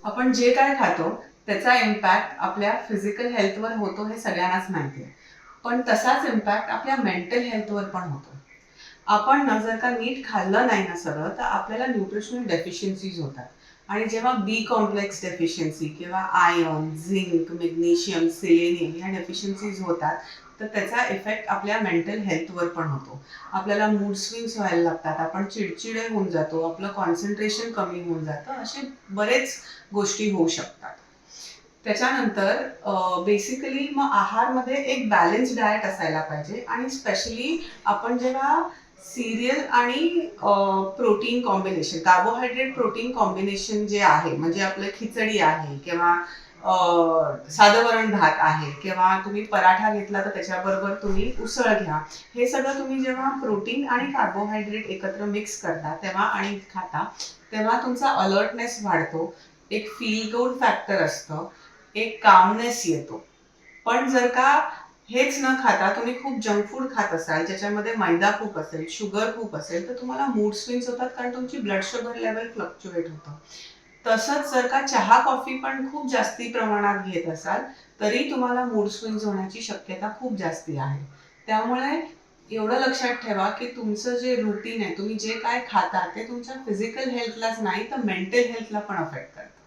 आपण जे काय खातो त्याचा इम्पॅक्ट आपल्या फिजिकल हेल्थवर होतो हे सगळ्यांनाच माहिती आहे. पण तसाच इम्पॅक्ट आपल्या मेंटल हेल्थवर पण होतो. आपण ना जर का नीट खाल्लं नाही ना सगळं तर आपल्याला न्यूट्रिशनल डेफिशियन्सीज होतात. आणि जेव्हा बी कॉम्प्लेक्स डेफिशियन्सी किंवा आयर्न, झिंक, मॅग्नेशियम, सेलेनियम या डेफिशियन्सीज होतात तर त्याचा इफेक्ट आपल्या मेंटल हेल्थवर पण होतो. आपल्याला मूड स्विंग्स व्हायला लागतात, आपण चिडचिडे होऊन जातो, आपलं कॉन्सन्ट्रेशन कमी होऊन जातं, असे बरेच गोष्टी होऊ शकतात. त्याच्यानंतर बेसिकली मग आहारमध्ये एक बॅलन्स डाएट असायला पाहिजे आणि स्पेशली आपण जेव्हा सिरियल आणि protein combination, carbohydrate protein combination जे आहे म्हणजे आपलं खिचडी आहे किंवा साधं वरण भात आहे किंवा तुम्ही पराठा घेतला तर त्याच्याबरोबर तुम्ही उसळ घ्या. हे सगळं तुम्ही जेव्हा प्रोटीन आणि कार्बोहायड्रेट एकत्र मिक्स करता तेव्हा आणि खाता तेव्हा तुमचा अलर्टनेस वाढतो, एक फील गुड फॅक्टर असतं, एक कामनेस येतो. पण जर का हेच न खाता तुम्ही खूप जंक फूड खात असाल ज्याच्यामध्ये मैदा खूप असेल, शुगर खूप असेल तर तुम्हाला मूड स्विंग्स होतात कारण तुमची ब्लड शुगर लेवल फ्लक्च्युएट होतं. तसंच जर का चहा कॉफी पण खूप जास्ती प्रमाणात घेत असाल तरी तुम्हाला मूड स्विंग्स होण्याची शक्यता खूप जास्ती आहे. त्यामुळे एवढं लक्षात ठेवा की तुमचं जे रुटीन आहे, तुम्ही जे काय खाता ते तुमच्या फिजिकल हेल्थलाच नाही तर मेंटल हेल्थला पण अफेक्ट करतं.